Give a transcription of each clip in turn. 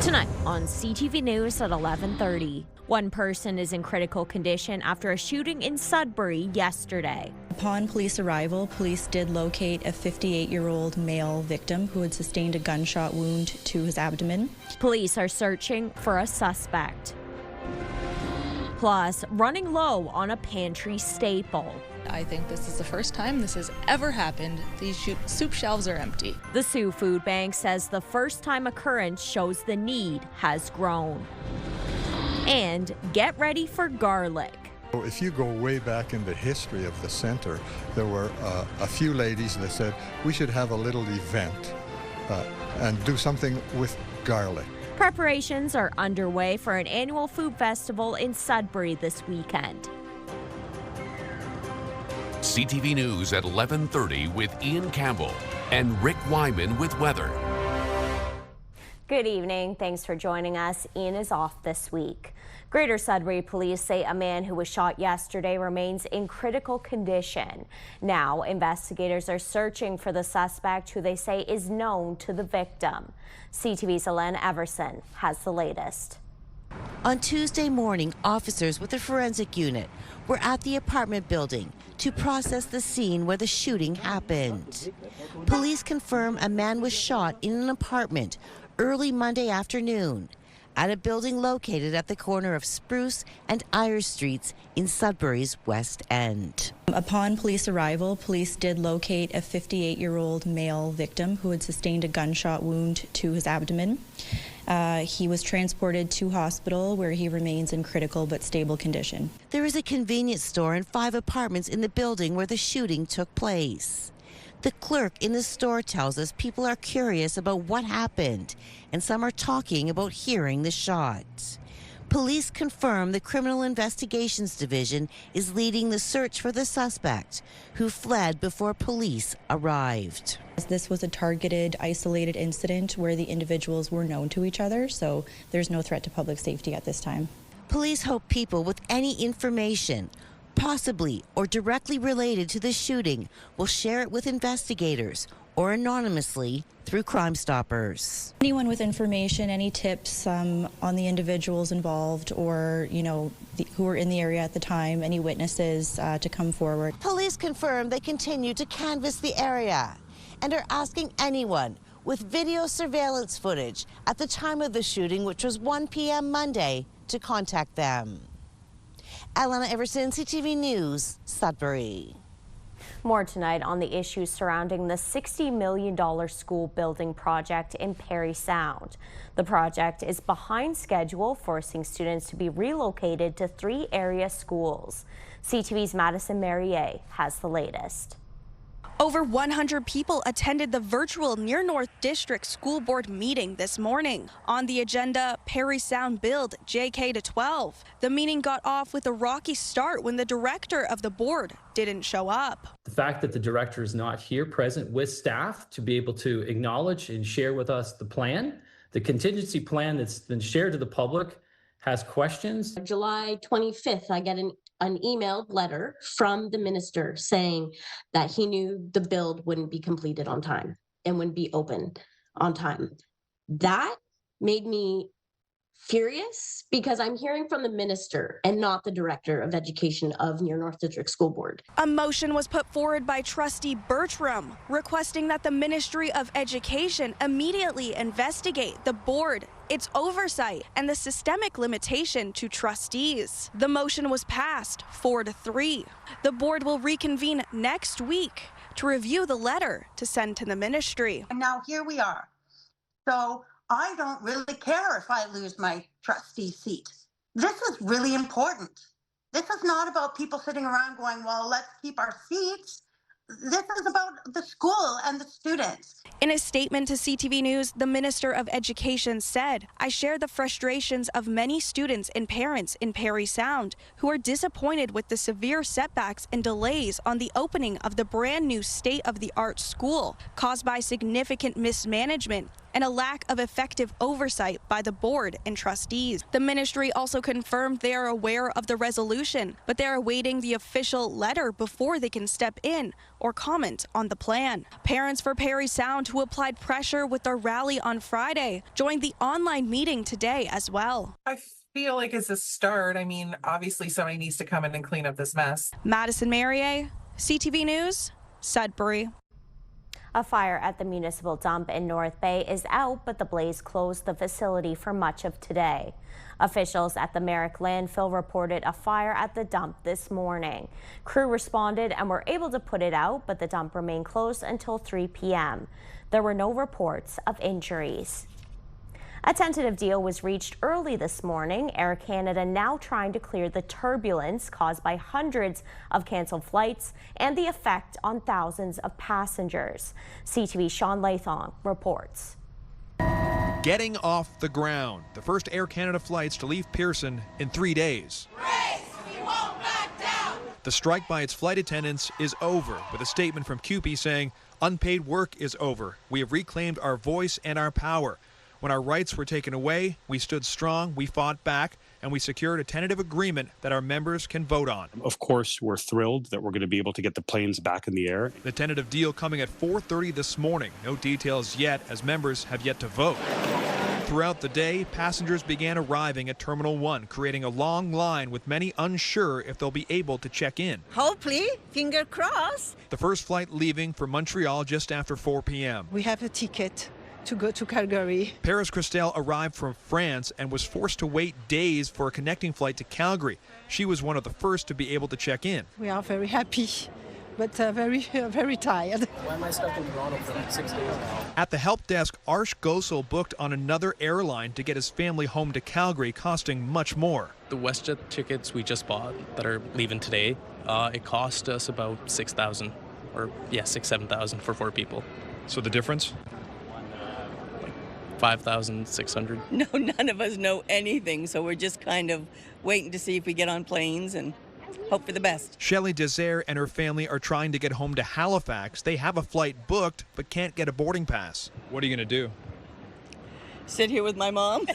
Tonight on CTV News at 11:30. One person is in critical condition after a shooting in Sudbury yesterday. Upon police arrival, police did locate a 58-year-old male victim who had sustained a gunshot wound to his abdomen. Police are searching for a suspect. Plus, running low on a pantry staple. I think this is the first time this has ever happened. These soup shelves are empty. The Sioux Food Bank says the first-time occurrence shows the need has grown. And get ready for garlic. If you go way back in the history of the center, there were a few ladies that said we should have a little event and do something with garlic. Preparations are underway for an annual food festival in Sudbury this weekend. CTV News at 11:30 with Ian Campbell and Rick Wyman with weather. Good evening. Thanks for joining us. Ian is off this week. Greater Sudbury police say a man who was shot yesterday remains in critical condition. Now, investigators are searching for the suspect who they say is known to the victim. CTV's Elaine Everson has the latest. On Tuesday morning, officers with the forensic unit were at the apartment building to process the scene where the shooting happened. Police confirm a man was shot in an apartment early Monday afternoon at a building located at the corner of Spruce and Ayers Streets in Sudbury's West End. Upon police arrival, police did locate a 58-year-old male victim who had sustained a gunshot wound to his abdomen. He was transported to hospital where he remains in critical but stable condition. There is a convenience store and 5 apartments in the building where the shooting took place. The clerk in the store tells us people are curious about what happened, and some are talking about hearing the shot. Police confirm the Criminal Investigations Division is leading the search for the suspect, who fled before police arrived. This was a targeted, isolated incident where the individuals were known to each other, so there's no threat to public safety at this time. Police hope people with any information, possibly or directly related to the shooting, will share it with investigators or anonymously through Crime Stoppers. Anyone with information, any tips on the individuals involved or, who were in the area at the time, any witnesses to come forward. Police confirm they continue to canvass the area and are asking anyone with video surveillance footage at the time of the shooting, which was 1 p.m. Monday, to contact them. Alana Everson, CTV News, Sudbury. More tonight on the issues surrounding the $60 million school building project in Parry Sound. The project is behind schedule, forcing students to be relocated to 3 area schools. CTV's Madison Marier has the latest. Over 100 people attended the virtual Near North District School Board meeting this morning. On the agenda, Parry Sound Build JK to 12. The meeting got off with a rocky start when the director of the board didn't show up. The fact that the director is not here present with staff to be able to acknowledge and share with us the plan, the contingency plan that's been shared to the public, has questions. July 25th, I get an emailed letter from the minister saying that he knew the build wouldn't be completed on time and wouldn't be open on time. That made me furious because I'm hearing from the minister and not the director of education of Near North District School Board. A motion was put forward by Trustee Bertram requesting that the Ministry of Education immediately investigate the board, its oversight, and the systemic limitation to trustees. The motion was passed 4-3. The board will reconvene next week to review the letter to send to the ministry. And now here we are. So I don't really care if I lose my trustee seat. This is really important. This is not about people sitting around going, well, let's keep our seats. This is about the school and the students. In a statement to CTV News, the Minister of Education said, "I share the frustrations of many students and parents in Parry Sound who are disappointed with the severe setbacks and delays on the opening of the brand new state-of-the-art school caused by significant mismanagement and a lack of effective oversight by the board and trustees. The ministry also confirmed they are aware of the resolution, but they are awaiting the official letter before they can step in or comment on the plan. Parents for Parry Sound, who applied pressure with their rally on Friday, joined the online meeting today as well. I feel like it's a start. I mean, obviously somebody needs to come in and clean up this mess. Madison Marier, CTV News, Sudbury. A fire at the municipal dump in North Bay is out, but the blaze closed the facility for much of today. Officials at the Merrick Landfill reported a fire at the dump this morning. Crew responded and were able to put it out, but the dump remained closed until 3 p.m. There were no reports of injuries. A tentative deal was reached early this morning. Air Canada now trying to clear the turbulence caused by hundreds of canceled flights and the effect on thousands of passengers. CTV's Sean Lathong reports. Getting off the ground. The first Air Canada flights to leave Pearson in 3 days. Race, we won't back down. The strike by its flight attendants is over, with a statement from CUPE saying, "Unpaid work is over. We have reclaimed our voice and our power. When our rights were taken away, we stood strong, we fought back, and we secured a tentative agreement that our members can vote on." Of course, we're thrilled that we're going to be able to get the planes back in the air. The tentative deal coming at 4:30 this morning. No details yet, as members have yet to vote. Throughout the day, passengers began arriving at Terminal 1, creating a long line with many unsure if they'll be able to check in. Hopefully, finger crossed. The first flight leaving for Montreal just after 4 p.m. We have a ticket to go to Calgary. Paris Christelle arrived from France and was forced to wait days for a connecting flight to Calgary. She was one of the first to be able to check in. We are very happy, but very tired. Why am I stuck in Toronto for like 6 days now? At the help desk, Arsh Gosel booked on another airline to get his family home to Calgary, costing much more. The WestJet tickets we just bought that are leaving today, it cost us about 6,000 or 7,000 for 4 people. So the difference? 5,600. No, none of us know anything, so we're just kind of waiting to see if we get on planes and hope for the best. Shelley Desert and her family are trying to get home to Halifax. They have a flight booked, but can't get a boarding pass. What are you going to do? Sit here with my mom?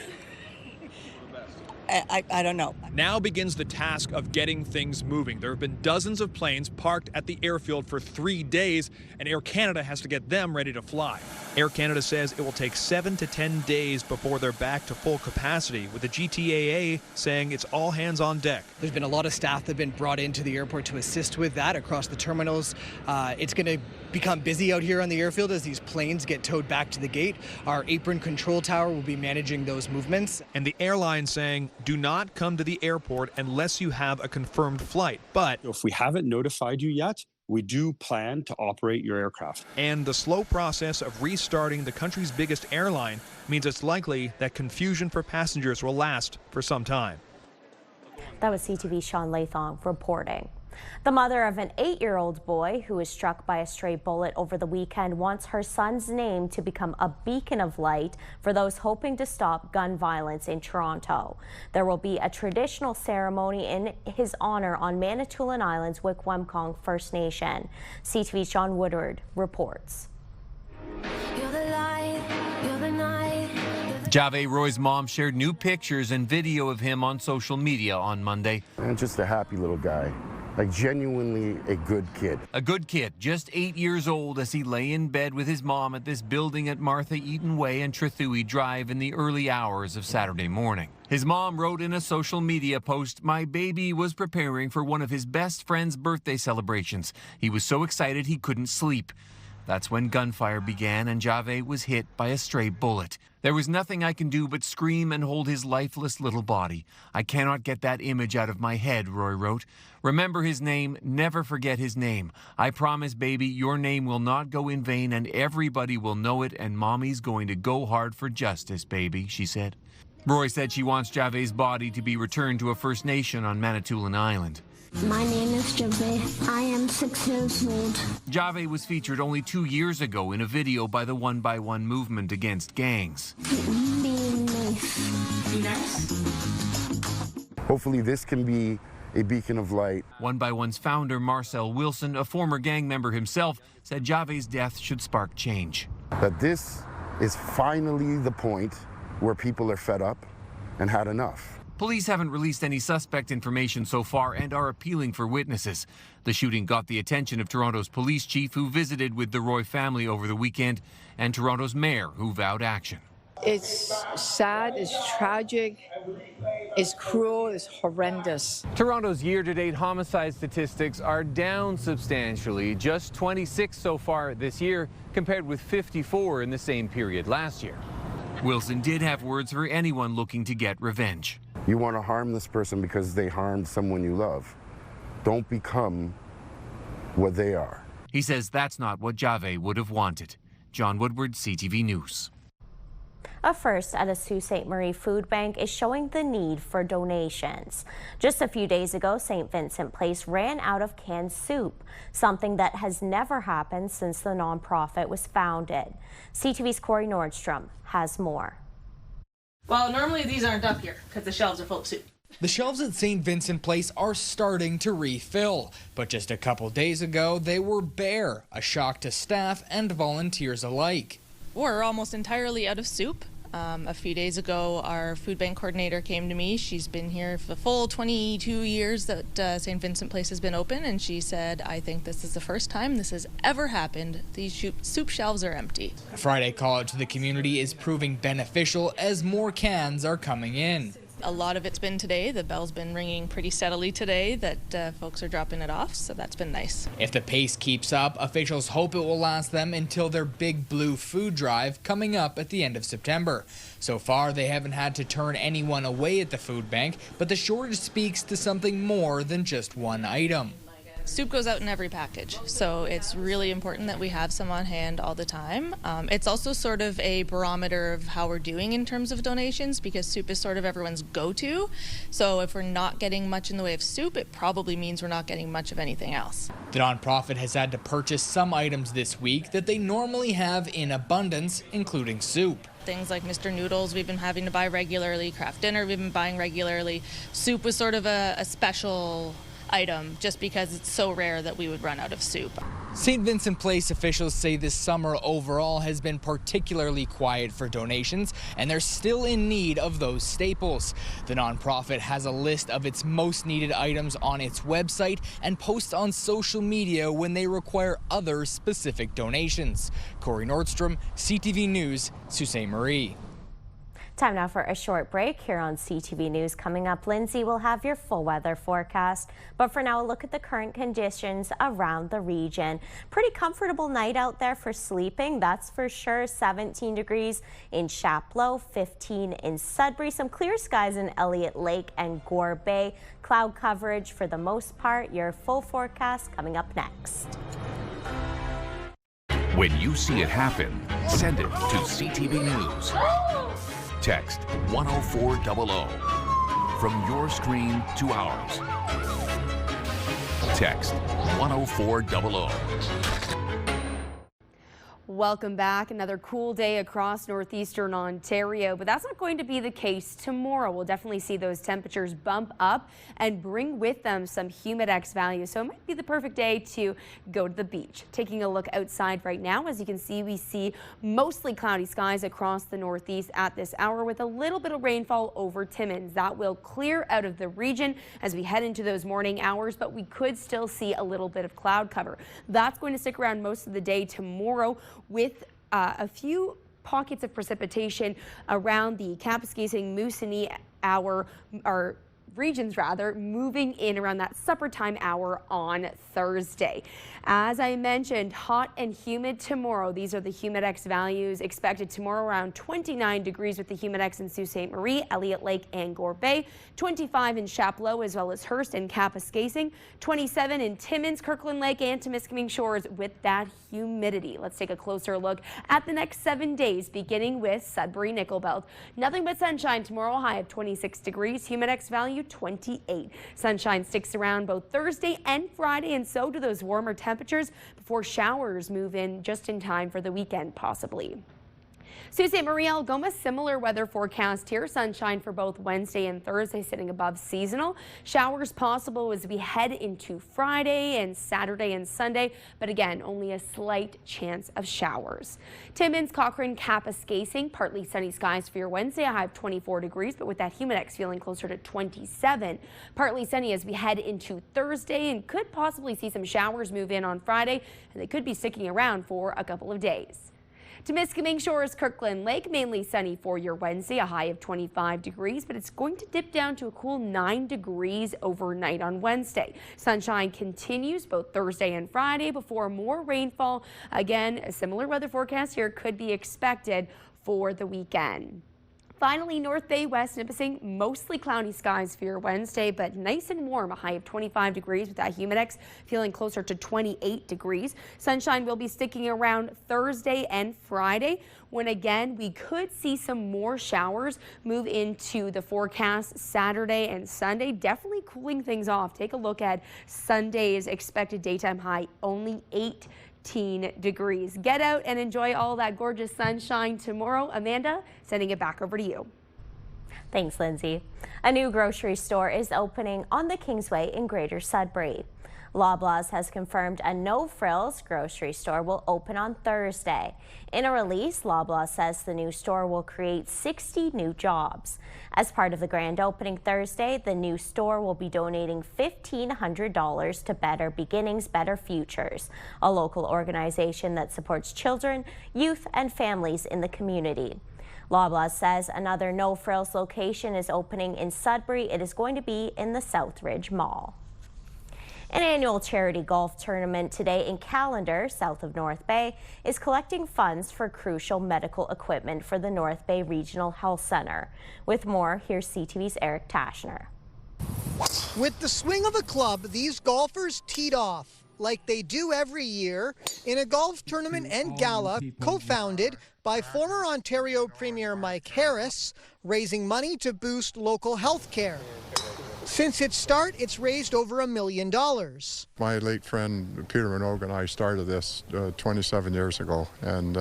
I don't know. Now begins the task of getting things moving. There have been dozens of planes parked at the airfield for 3 days, and Air Canada has to get them ready to fly. Air Canada says it will take 7 to 10 days before they're back to full capacity, with the GTAA saying it's all hands on deck. There's been a lot of staff that have been brought into the airport to assist with that across the terminals. It's going to become busy out here on the airfield as these planes get towed back to the gate. Our apron control tower will be managing those movements. And the airline saying, do not come to the airport unless you have a confirmed flight. But if we haven't notified you yet, we do plan to operate your aircraft. And the slow process of restarting the country's biggest airline means it's likely that confusion for passengers will last for some time. That was CTV's Sean Lathong reporting. The mother of an 8-year-old boy who was struck by a stray bullet over the weekend wants her son's name to become a beacon of light for those hoping to stop gun violence in Toronto. There will be a traditional ceremony in his honor on Manitoulin Island's Wikwemkong First Nation. CTV's John Woodward reports. Jave Roy's mom shared new pictures and video of him on social media on Monday. And just a happy little guy. Like genuinely a good kid. A good kid, just 8 years old, as he lay in bed with his mom at this building at Martha Eaton Way and Trethewey Drive in the early hours of Saturday morning. His mom wrote in a social media post, "My baby was preparing for one of his best friend's birthday celebrations. He was so excited he couldn't sleep." That's when gunfire began and Jave was hit by a stray bullet. "There was nothing I can do but scream and hold his lifeless little body. I cannot get that image out of my head," Roy wrote. "Remember his name, never forget his name. I promise, baby, your name will not go in vain and everybody will know it, and Mommy's going to go hard for justice, baby," she said. Roy said she wants Jave's body to be returned to a First Nation on Manitoulin Island. My name is Jave. I am 6 years old. Jave was featured only 2 years ago in a video by the 1x1 movement against gangs. Being nice. Be nice. Hopefully this can be a beacon of light. 1x1's founder, Marcel Wilson, a former gang member himself, said Jave's death should spark change. That this is finally the point where people are fed up and had enough. Police haven't released any suspect information so far and are appealing for witnesses. The shooting got the attention of Toronto's police chief, who visited with the Roy family over the weekend, and Toronto's mayor, who vowed action. It's sad, it's tragic, it's cruel, it's horrendous. Toronto's year-to-date homicide statistics are down substantially, just 26 so far this year, compared with 54 in the same period last year. Wilson did have words for anyone looking to get revenge. You want to harm this person because they harmed someone you love. Don't become what they are. He says that's not what Jave would have wanted. John Woodward, CTV News. A first at a Sault Ste. Marie food bank is showing the need for donations. Just a few days ago, St. Vincent Place ran out of canned soup, something that has never happened since the nonprofit was founded. CTV's Corey Nordstrom has more. Well, normally these aren't up here because the shelves are full of soup. The shelves at St. Vincent Place are starting to refill, but just a couple days ago they were bare, a shock to staff and volunteers alike. We're almost entirely out of soup. A few days ago, our food bank coordinator came to me. She's been here for the full 22 years that St. Vincent Place has been open, and she said, I think this is the first time this has ever happened. These soup shelves are empty. A Friday call out to the community is proving beneficial as more cans are coming in. A lot of it's been today. The bell's been ringing pretty steadily today that folks are dropping it off, so that's been nice. If the pace keeps up, officials hope it will last them until their Big Blue food drive coming up at the end of September. So far, they haven't had to turn anyone away at the food bank, but the shortage speaks to something more than just one item. Soup goes out in every package, so it's really important that we have some on hand all the time. It's also sort of a barometer of how we're doing in terms of donations, because soup is sort of everyone's go-to. So if we're not getting much in the way of soup, it probably means we're not getting much of anything else. The nonprofit has had to purchase some items this week that they normally have in abundance, including soup. Things like Mr. Noodles we've been having to buy regularly, Kraft Dinner we've been buying regularly. Soup was sort of a special item just because it's so rare that we would run out of soup. St. Vincent Place officials say this summer overall has been particularly quiet for donations, and they're still in need of those staples. The nonprofit has a list of its most needed items on its website and posts on social media when they require other specific donations. Corey Nordstrom, CTV News, Sault Ste. Marie. Time now for a short break here on CTV News. Coming up, Lindsay will have your full weather forecast. But for now, a look at the current conditions around the region. Pretty comfortable night out there for sleeping, that's for sure. 17 degrees in Chapleau, 15 in Sudbury. Some clear skies in Elliott Lake and Gore Bay. Cloud coverage for the most part. Your full forecast coming up next. When you see it happen, send it to CTV News. Text 10400 from your screen to ours. Text 10400. Welcome back. Another cool day across northeastern Ontario, but that's not going to be the case tomorrow. We'll definitely see those temperatures bump up and bring with them some humidex values. So it might be the perfect day to go to the beach. Taking a look outside right now, as you can see, we see mostly cloudy skies across the northeast at this hour with a little bit of rainfall over Timmins. That will clear out of the region as we head into those morning hours, but we could still see a little bit of cloud cover. That's going to stick around most of the day tomorrow, with a few pockets of precipitation around the Kapuskasing, Moosonee regions moving in around that supper time hour on Thursday. As I mentioned, hot and humid tomorrow. These are the humidex values expected tomorrow, around 29 degrees with the humidex in Sault Ste. Marie, Elliott Lake and Gore Bay, 25 in Chapleau as well as Hearst and Kapuskasing, 27 in Timmins, Kirkland Lake and Temiskaming Shores with that humidity. Let's take a closer look at the next 7 days, beginning with Sudbury Nickel Belt. Nothing but sunshine tomorrow, high of 26 degrees, humidex value 28. Sunshine sticks around both Thursday and Friday, and so do those warmer temperatures before showers move in just in time for the weekend, possibly. Sault Ste. Marie, Algoma, similar weather forecast here. Sunshine for both Wednesday and Thursday, sitting above seasonal. Showers possible as we head into Friday and Saturday and Sunday, but again, only a slight chance of showers. Timmins, Cochrane, Kapuskasing, partly sunny skies for your Wednesday, a high of 24 degrees, but with that humidex feeling closer to 27. Partly sunny as we head into Thursday and could possibly see some showers move in on Friday, and they could be sticking around for a couple of days. Temiskaming Shores, Kirkland Lake, mainly sunny for your Wednesday, a high of 25 degrees, but it's going to dip down to a cool 9 degrees overnight on Wednesday. Sunshine continues both Thursday and Friday before more rainfall. Again, a similar weather forecast here could be expected for the weekend. Finally, North Bay, West Nipissing, mostly cloudy skies for your Wednesday, but nice and warm, a high of 25 degrees with that humidex feeling closer to 28 degrees. Sunshine will be sticking around Thursday and Friday, when again we could see some more showers move into the forecast Saturday and Sunday, definitely cooling things off. Take a look at Sunday's expected daytime high, only 18 degrees. Get out and enjoy all that gorgeous sunshine tomorrow. Amanda, sending it back over to you. Thanks, Lindsay. A new grocery store is opening on the Kingsway in Greater Sudbury. Loblaws has confirmed a no-frills grocery store will open on Thursday. In a release, Loblaws says the new store will create 60 new jobs. As part of the grand opening Thursday, the new store will be donating $1,500 to Better Beginnings, Better Futures, a local organization that supports children, youth, and families in the community. Loblaws says another no-frills location is opening in Sudbury. It is going to be in the Southridge Mall. An annual charity golf tournament today in Callander, south of North Bay, is collecting funds for crucial medical equipment for the North Bay Regional Health Centre. With more, here's CTV's Eric Tashner. With the swing of a club, these golfers teed off, like they do every year, in a golf tournament and gala co-founded by former Ontario Premier Mike Harris, raising money to boost local health care. Since its start, it's raised over $1 million. My late friend Peter Minogue and I started this 27 years ago, and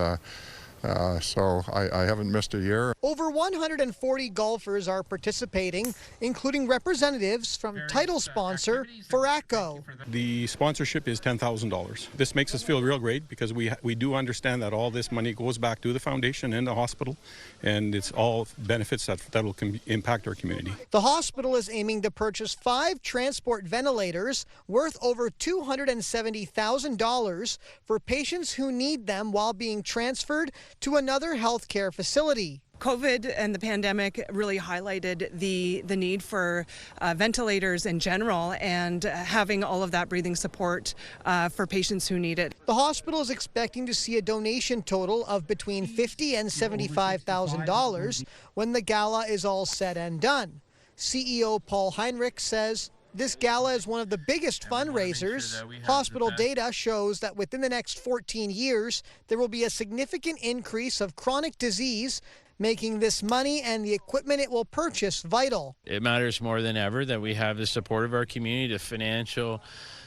so I haven't missed a year. Over 140 golfers are participating, including representatives from title sponsor Foraco. The sponsorship is $10,000. This makes us feel real great because we do understand that all this money goes back to the foundation and the hospital, and it's all benefits that will impact our community. The hospital is aiming to purchase 5 transport ventilators worth over $270,000 for patients who need them while being transferred to another healthcare facility. COVID and the pandemic really highlighted the need for ventilators in general and having all of that breathing support for patients who need it. The hospital is expecting to see a donation total of between $50,000 and $75,000 when the gala is all said and done. CEO Paul Heinrich says this gala is one of the biggest fundraisers. Hospital data shows that within the next 14 years, there will be a significant increase of chronic disease, making this money and the equipment it will purchase vital. It matters more than ever that we have the support of our community, the financial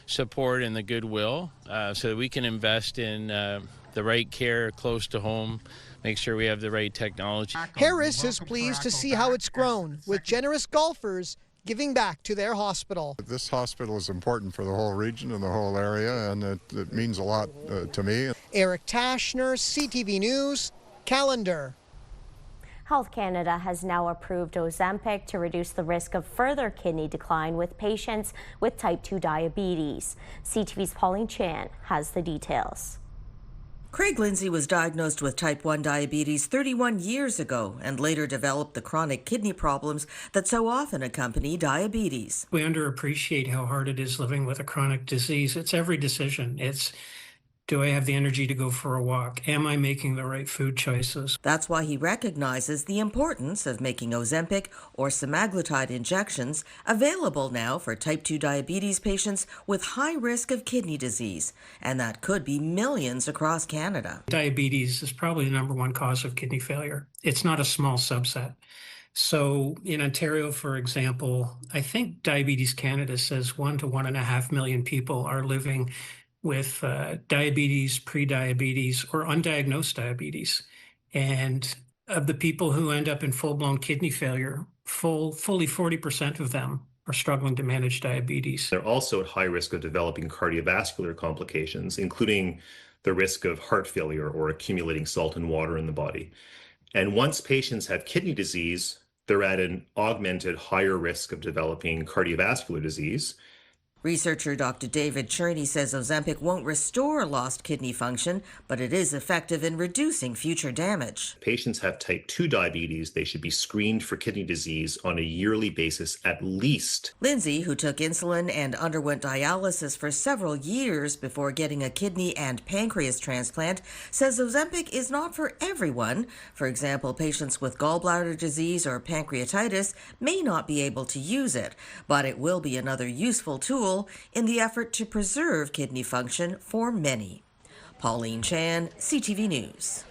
support and the goodwill, so that we can invest in the right care close to home, make sure we have the right technology. Harris is pleased to see how it's grown, with generous golfers giving back to their hospital. This hospital is important for the whole region and the whole area, and it means a lot to me. Eric Tashner, CTV News, Callander. Health Canada has now approved Ozempic to reduce the risk of further kidney decline with patients with type 2 diabetes. CTV's Pauline Chan has the details. Craig Lindsay was diagnosed with type 1 diabetes 31 years ago and later developed the chronic kidney problems that so often accompany diabetes. We underappreciate how hard it is living with a chronic disease. It's every decision. It's, do I have the energy to go for a walk? Am I making the right food choices? That's why he recognizes the importance of making Ozempic or semaglutide injections available now for type 2 diabetes patients with high risk of kidney disease, and that could be millions across Canada. Diabetes is probably the #1 cause of kidney failure. It's not a small subset. So in Ontario, for example, I think Diabetes Canada says 1 to 1.5 million people are living with diabetes, pre-diabetes, or undiagnosed diabetes. And of the people who end up in full-blown kidney failure, fully 40% of them are struggling to manage diabetes. They're also at high risk of developing cardiovascular complications, including the risk of heart failure or accumulating salt and water in the body. And once patients have kidney disease, they're at an augmented higher risk of developing cardiovascular disease. Researcher Dr. David Cherney says Ozempic won't restore lost kidney function, but it is effective in reducing future damage. Patients have type 2 diabetes. They should be screened for kidney disease on a yearly basis at least. Lindsay, who took insulin and underwent dialysis for several years before getting a kidney and pancreas transplant, says Ozempic is not for everyone. For example, patients with gallbladder disease or pancreatitis may not be able to use it, but it will be another useful tool in the effort to preserve kidney function for many. Pauline Chan, CTV News.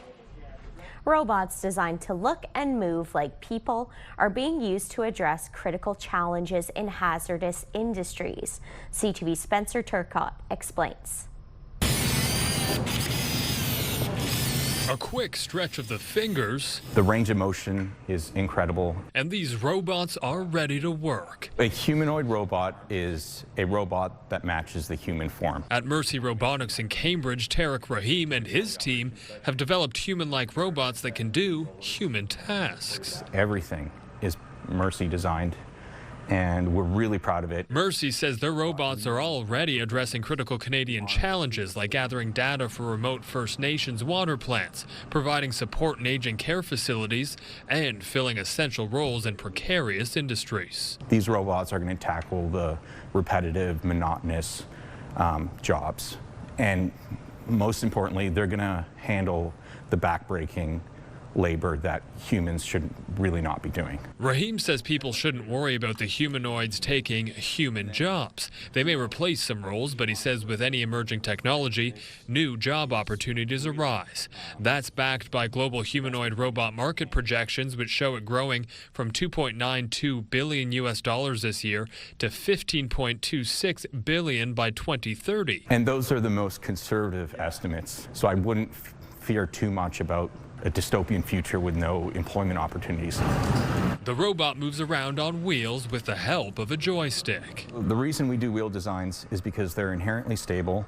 Robots designed to look and move like people are being used to address critical challenges in hazardous industries. CTV's Spencer Turcott explains. A quick stretch of the fingers. The range of motion is incredible. And these robots are ready to work. A humanoid robot is a robot that matches the human form. At Mercy Robotics in Cambridge, Tarek Rahim and his team have developed human-like robots that can do human tasks. Everything is Mercy designed, and we're really proud of it. Mercy says their robots are already addressing critical Canadian challenges like gathering data for remote First Nations water plants, providing support in aging care facilities, and filling essential roles in precarious industries. These robots are going to tackle the repetitive, monotonous jobs. And most importantly, they're going to handle the backbreaking labor that humans should really not be doing. Rahim says people shouldn't worry about the humanoids taking human jobs. They may replace some roles, but he says with any emerging technology, new job opportunities arise. That's backed by global humanoid robot market projections, which show it growing from $2.92 billion this year to $15.26 billion by 2030. And those are the most conservative estimates, so I wouldn't fear too much about a dystopian future with no employment opportunities. The robot moves around on wheels with the help of a joystick. The reason we do wheel designs is because they're inherently stable.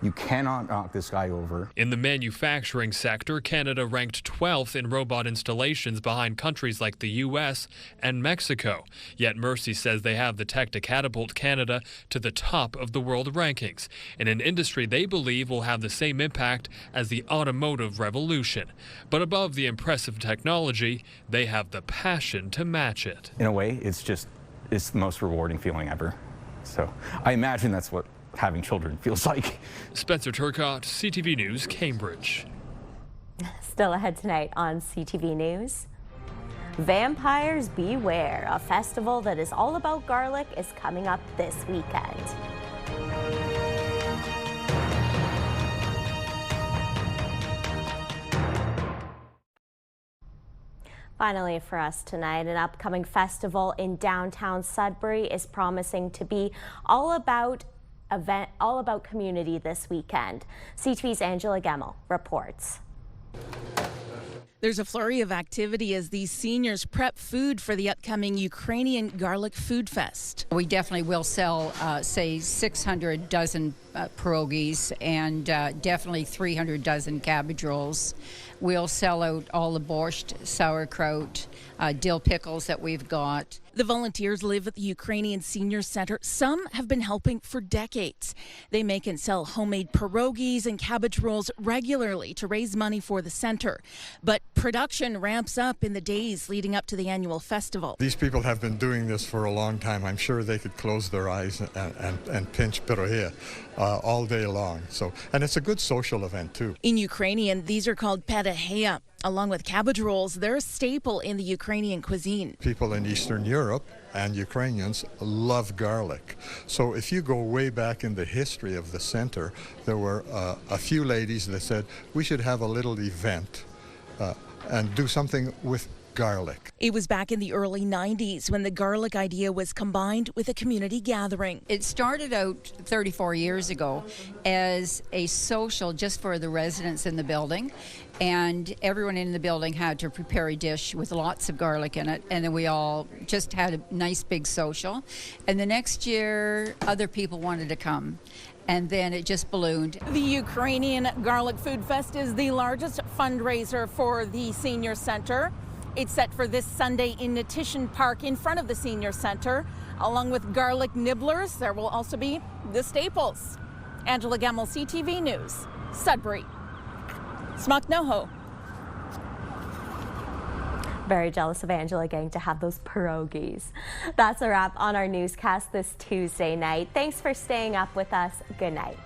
You cannot knock this guy over. In the manufacturing sector, Canada ranked 12th in robot installations behind countries like the US and Mexico. Yet Mercy says they have the tech to catapult Canada to the top of the world rankings, in an industry they believe will have the same impact as the automotive revolution. But above the impressive technology, they have the passion to match it. In a way, it's the most rewarding feeling ever. So I imagine that's what having children feels like. Spencer Turcott, CTV News, Cambridge. Still ahead tonight on CTV News. Vampires Beware, a festival that is all about garlic, is coming up this weekend. Finally for us tonight, an upcoming festival in downtown Sudbury is promising to be all about community this weekend. CTV's Angela Gemmell reports. There's a flurry of activity as these seniors prep food for the upcoming Ukrainian Garlic Food Fest. We definitely will sell, say, 600 dozen pierogies and definitely 300 dozen cabbage rolls. We'll sell out all the borscht, sauerkraut, dill pickles that we've got. The volunteers live at the Ukrainian Senior Center. Some have been helping for decades. They make and sell homemade pierogies and cabbage rolls regularly to raise money for the center. But production ramps up in the days leading up to the annual festival. These people have been doing this for a long time. I'm sure they could close their eyes and pinch pierogi all day long. And it's a good social event too. In Ukrainian, these are called pedaheya. Along with cabbage rolls, they're a staple in the Ukrainian cuisine. People in Eastern Europe and Ukrainians love garlic. So if you go way back in the history of the center, there were a few ladies that said we should have a little event and do something with garlic. It was back in the early 90s when the garlic idea was combined with a community gathering. It started out 34 years ago as a social just for the residents in the building, and everyone in the building had to prepare a dish with lots of garlic in it, and then we all just had a nice big social. And the next year, other people wanted to come, and then it just ballooned. The Ukrainian Garlic Food Fest is the largest fundraiser for the senior center. It's set for this Sunday in Natition Park in front of the senior center. Along with garlic nibblers, there will also be the staples. Angela Gemmell, CTV News, Sudbury. Smucknoho. Very jealous of Angela getting to have those pierogies. That's a wrap on our newscast this Tuesday night. Thanks for staying up with us. Good night.